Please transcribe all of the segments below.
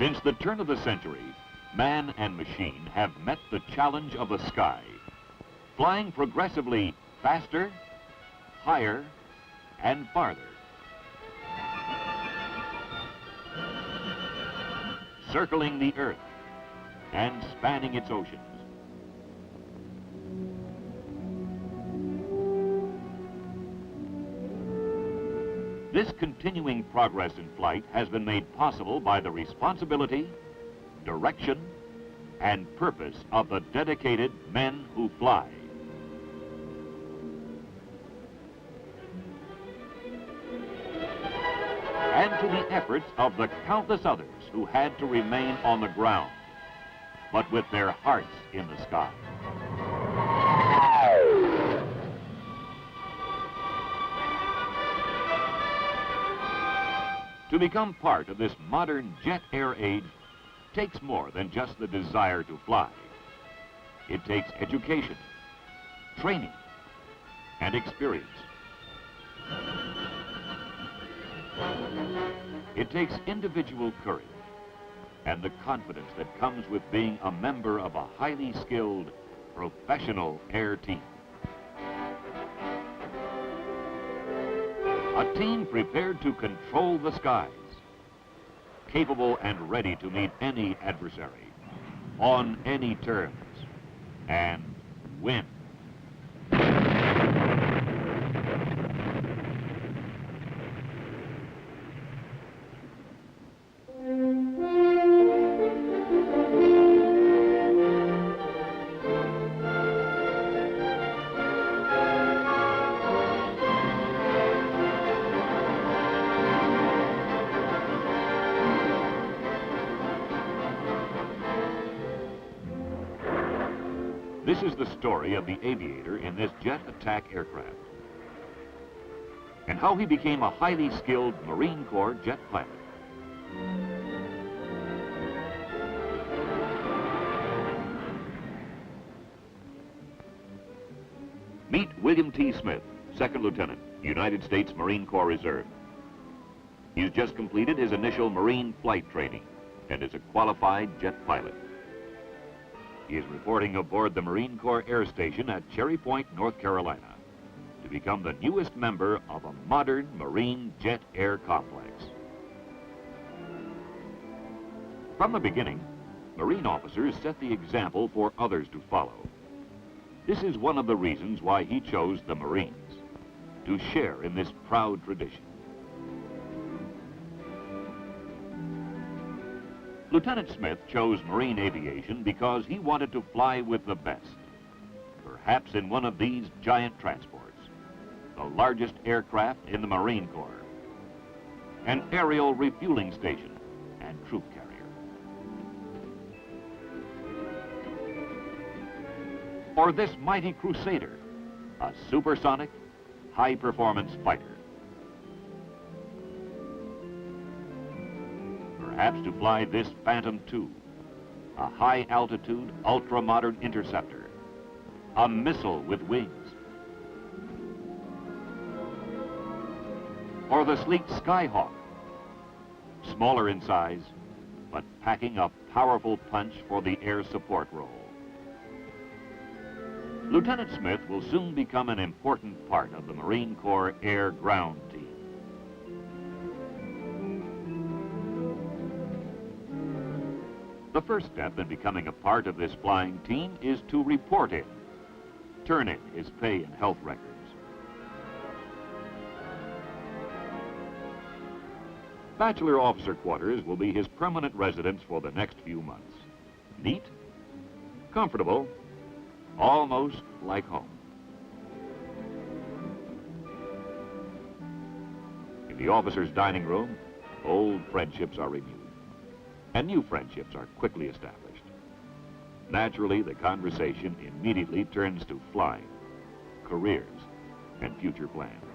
Since the turn of the century, man and machine have met the challenge of the sky, flying progressively faster, higher, and farther. Circling the Earth and spanning its oceans. This continuing progress in flight has been made possible by the responsibility, direction, and purpose of the dedicated men who fly. And to the efforts of the countless others who had to remain on the ground, but with their hearts in the sky. To become part of this modern jet air age takes more than just the desire to fly. It takes education, training, and experience. It takes individual courage and the confidence that comes with being a member of a highly skilled, professional air team. A team prepared to control the skies, capable and ready to meet any adversary, on any terms, and win. This is the story of the aviator in this jet attack aircraft, and how he became a highly skilled Marine Corps jet pilot. Meet William T. Smith, Second Lieutenant, United States Marine Corps Reserve. He's just completed his initial Marine flight training and is a qualified jet pilot. He is reporting aboard the Marine Corps Air Station at Cherry Point, North Carolina, to become the newest member of a modern Marine jet air complex. From the beginning, Marine officers set the example for others to follow. This is one of the reasons why he chose the Marines, to share in this proud tradition. Lieutenant Smith chose marine aviation because he wanted to fly with the best, perhaps in one of these giant transports, the largest aircraft in the Marine Corps, an aerial refueling station and troop carrier. Or this mighty Crusader, a supersonic, high-performance fighter. Perhaps to fly this Phantom II, a high-altitude, ultra-modern interceptor, a missile with wings. Or the sleek Skyhawk, smaller in size, but packing a powerful punch for the air support role. Lieutenant Smith will soon become an important part of the Marine Corps air-ground team. The first step in becoming a part of this flying team is to report in, turn in his pay and health records. Bachelor officer quarters will be his permanent residence for the next few months. Neat, comfortable, almost like home. In the officer's dining room, old friendships are renewed, and new friendships are quickly established. Naturally, the conversation immediately turns to flying, careers, and future plans.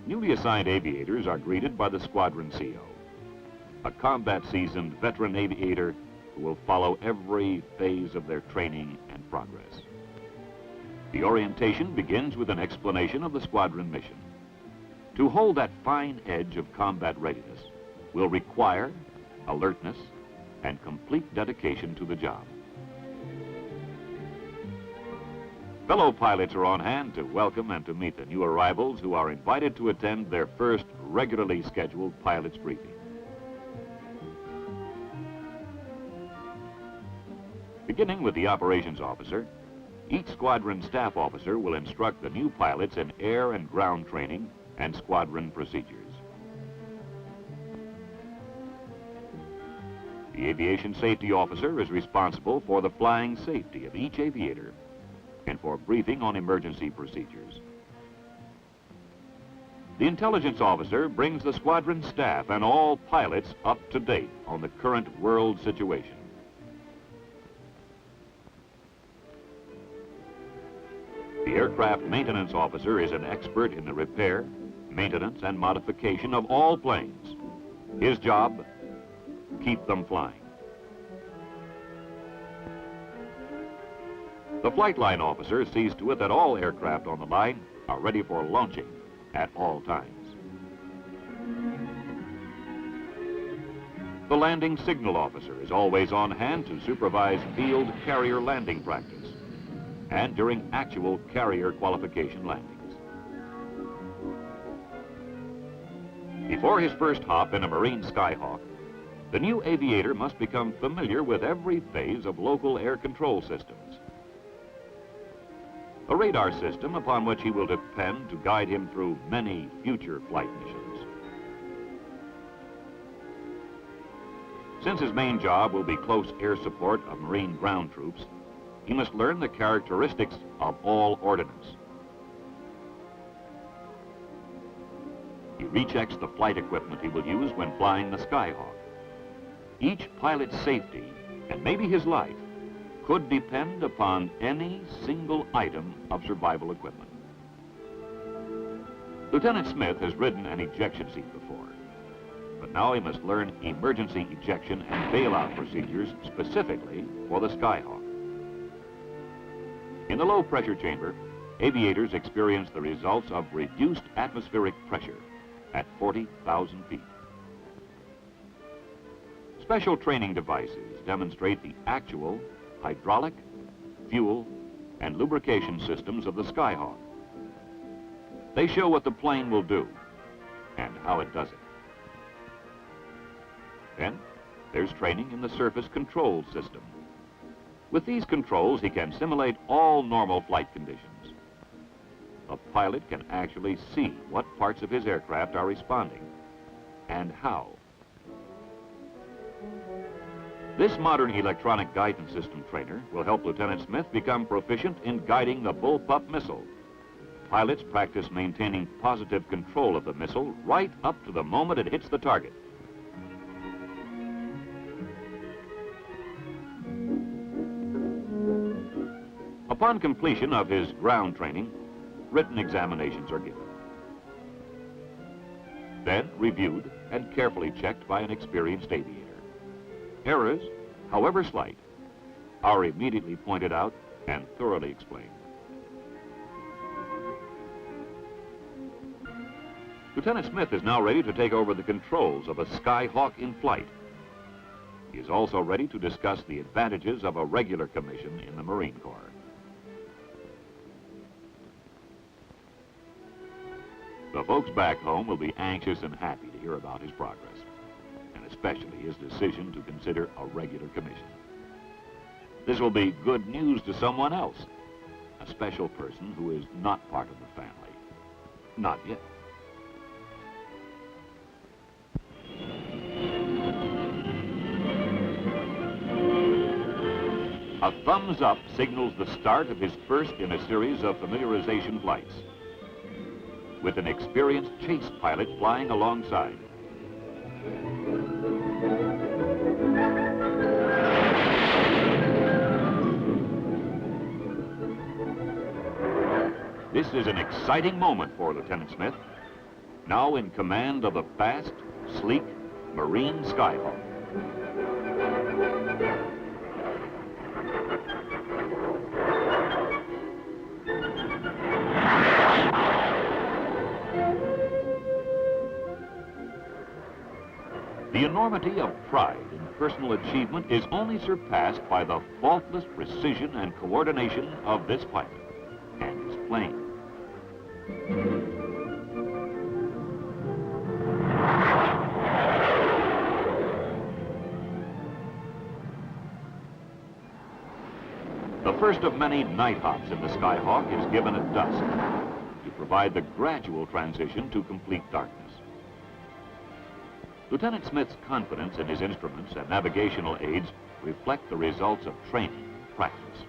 Newly assigned aviators are greeted by the squadron CO, a combat-seasoned veteran aviator who will follow every phase of their training and progress. The orientation begins with an explanation of the squadron mission. To hold that fine edge of combat readiness will require alertness and complete dedication to the job. Fellow pilots are on hand to welcome and to meet the new arrivals who are invited to attend their first regularly scheduled pilot's briefing. Beginning with the operations officer, each squadron staff officer will instruct the new pilots in air and ground training and squadron procedures. The aviation safety officer is responsible for the flying safety of each aviator and for briefing on emergency procedures. The intelligence officer brings the squadron staff and all pilots up to date on the current world situation. The aircraft maintenance officer is an expert in the repair, maintenance, and modification of all planes. His job, keep them flying. The flight line officer sees to it that all aircraft on the line are ready for launching at all times. The landing signal officer is always on hand to supervise field carrier landing practice and during actual carrier qualification landings. Before his first hop in a Marine Skyhawk, the new aviator must become familiar with every phase of local air control systems. A radar system upon which he will depend to guide him through many future flight missions. Since his main job will be close air support of Marine ground troops, he must learn the characteristics of all ordnance. He rechecks the flight equipment he will use when flying the Skyhawk. Each pilot's safety, and maybe his life, could depend upon any single item of survival equipment. Lieutenant Smith has ridden an ejection seat before, but now he must learn emergency ejection and bailout procedures specifically for the Skyhawk. In the low pressure chamber, aviators experience the results of reduced atmospheric pressure at 40,000 feet. Special training devices demonstrate the actual hydraulic, fuel, and lubrication systems of the Skyhawk. They show what the plane will do and how it does it. Then there's training in the surface control system. With these controls, he can simulate all normal flight conditions. A pilot can actually see what parts of his aircraft are responding and how. This modern electronic guidance system trainer will help Lieutenant Smith become proficient in guiding the bullpup missile. Pilots practice maintaining positive control of the missile right up to the moment it hits the target. Upon completion of his ground training, written examinations are given. Then reviewed and carefully checked by an experienced aviator. Errors, however slight, are immediately pointed out and thoroughly explained. Lieutenant Smith is now ready to take over the controls of a Skyhawk in flight. He is also ready to discuss the advantages of a regular commission in the Marine Corps. The folks back home will be anxious and happy to hear about his progress, and especially his decision to consider a regular commission. This will be good news to someone else, a special person who is not part of the family. Not yet. A thumbs up signals the start of his first in a series of familiarization flights, with an experienced chase pilot flying alongside. This is an exciting moment for Lieutenant Smith, now in command of a fast, sleek Marine Skyhawk. The enormity of pride in personal achievement is only surpassed by the faultless precision and coordination of this pilot and his plane. The first of many night hops in the Skyhawk is given at dusk to provide the gradual transition to complete darkness. Lieutenant Smith's confidence in his instruments and navigational aids reflect the results of training and practice.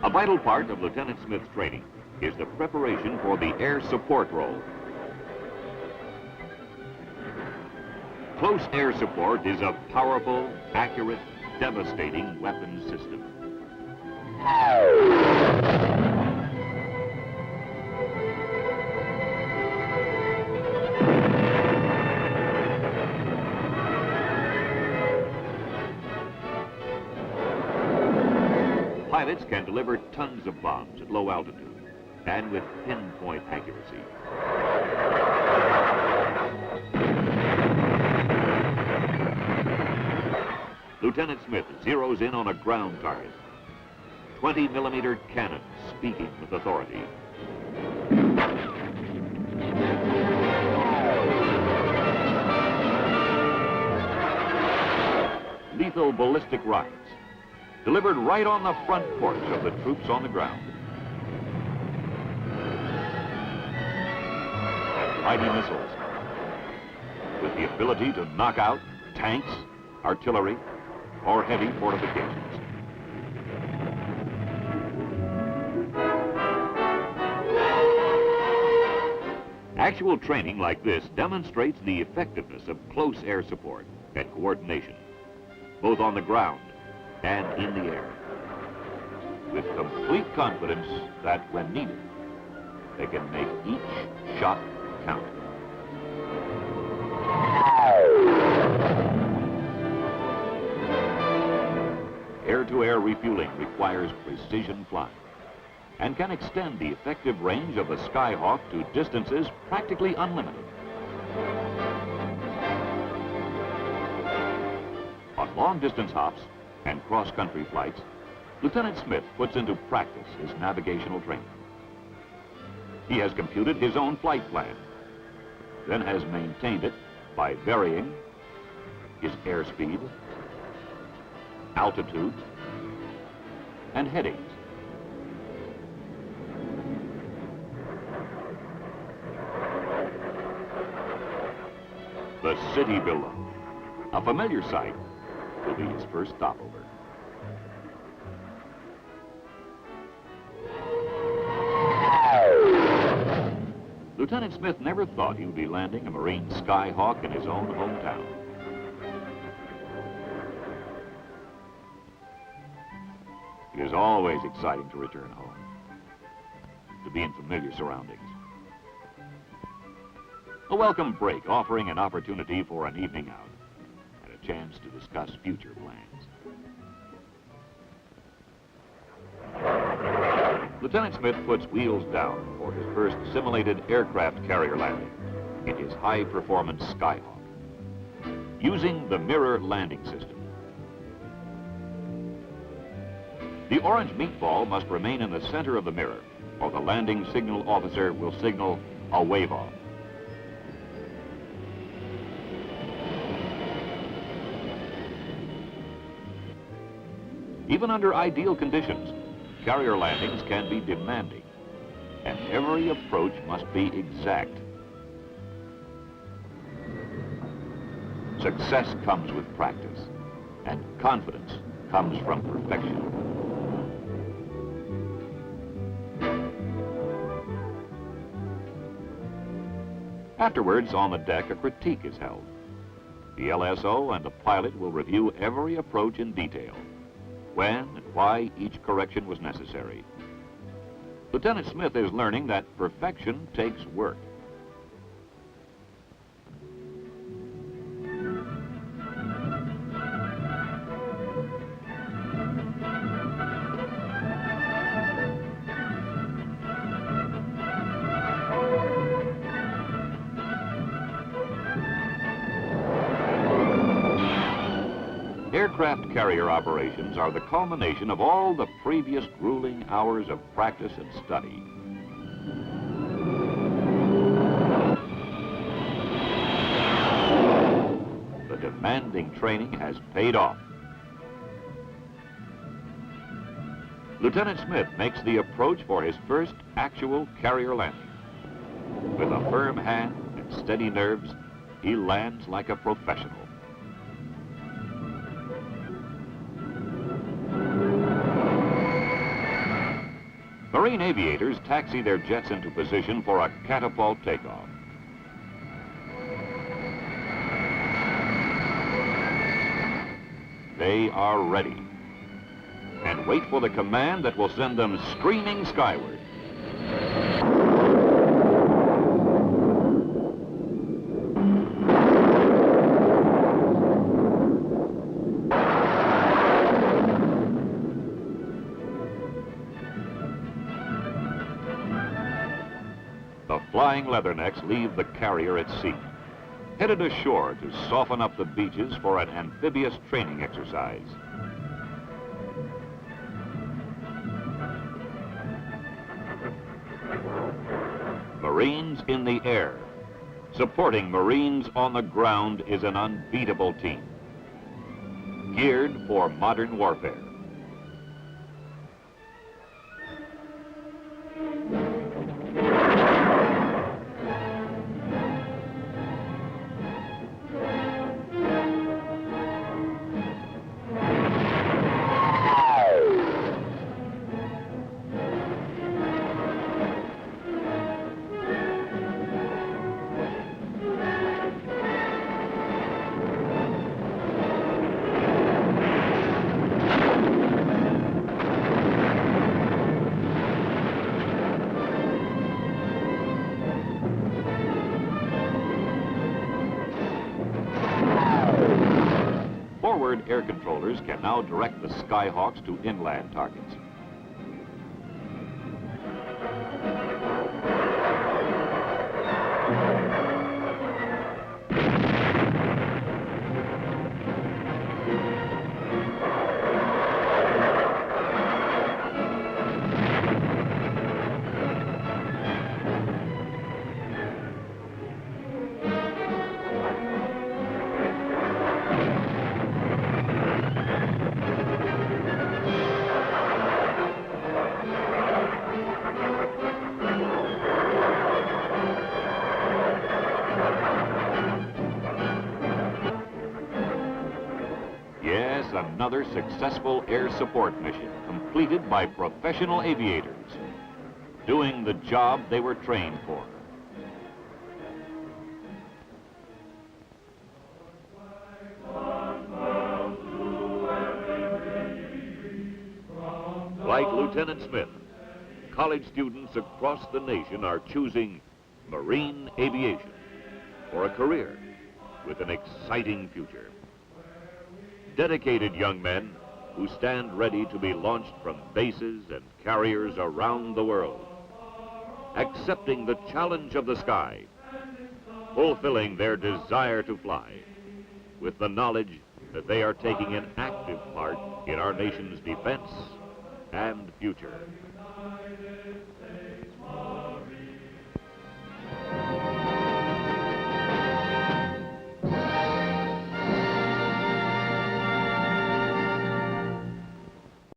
A vital part of Lieutenant Smith's training is the preparation for the air support role. Close air support is a powerful, accurate, devastating weapons system. Pilots can deliver tons of bombs at low altitude and with pinpoint accuracy. Lieutenant Smith zeroes in on a ground target. 20-millimeter cannon speaking with authority. Lethal ballistic rockets, delivered right on the front porch of the troops on the ground. Mighty missiles, with the ability to knock out tanks, artillery, or heavy fortifications. Actual training like this demonstrates the effectiveness of close air support and coordination, both on the ground and in the air, with complete confidence that when needed, they can make each shot count. Air-to-air refueling requires precision flying and can extend the effective range of the Skyhawk to distances practically unlimited. On long-distance hops and cross-country flights, Lieutenant Smith puts into practice his navigational training. He has computed his own flight plan, then has maintained it by varying his airspeed, altitude, and headings. The city below, a familiar sight, will be his first stopover. Lieutenant Smith never thought he would be landing a Marine Skyhawk in his own hometown. It is always exciting to return home, to be in familiar surroundings. A welcome break offering an opportunity for an evening out and a chance to discuss future plans. Lieutenant Smith puts wheels down for his first simulated aircraft carrier landing in his high-performance Skyhawk, using the mirror landing system. The orange meatball must remain in the center of the mirror, or the landing signal officer will signal a wave-off. Even under ideal conditions, carrier landings can be demanding, and every approach must be exact. Success comes with practice, and confidence comes from perfection. Afterwards, on the deck, a critique is held. The LSO and the pilot will review every approach in detail, when and why each correction was necessary. Lieutenant Smith is learning that perfection takes work. Aircraft carrier operations are the culmination of all the previous grueling hours of practice and study. The demanding training has paid off. Lieutenant Smith makes the approach for his first actual carrier landing. With a firm hand and steady nerves, he lands like a professional. Marine aviators taxi their jets into position for a catapult takeoff. They are ready and wait for the command that will send them screaming skyward. The flying leathernecks leave the carrier at sea, headed ashore to soften up the beaches for an amphibious training exercise. Marines in the air. Supporting Marines on the ground is an unbeatable team, geared for modern warfare. Forward air controllers can now direct the Skyhawks to inland targets. Another successful air support mission completed by professional aviators, doing the job they were trained for. Like Lieutenant Smith, college students across the nation are choosing marine aviation for a career with an exciting future. Dedicated young men who stand ready to be launched from bases and carriers around the world, accepting the challenge of the sky, fulfilling their desire to fly, with the knowledge that they are taking an active part in our nation's defense and future.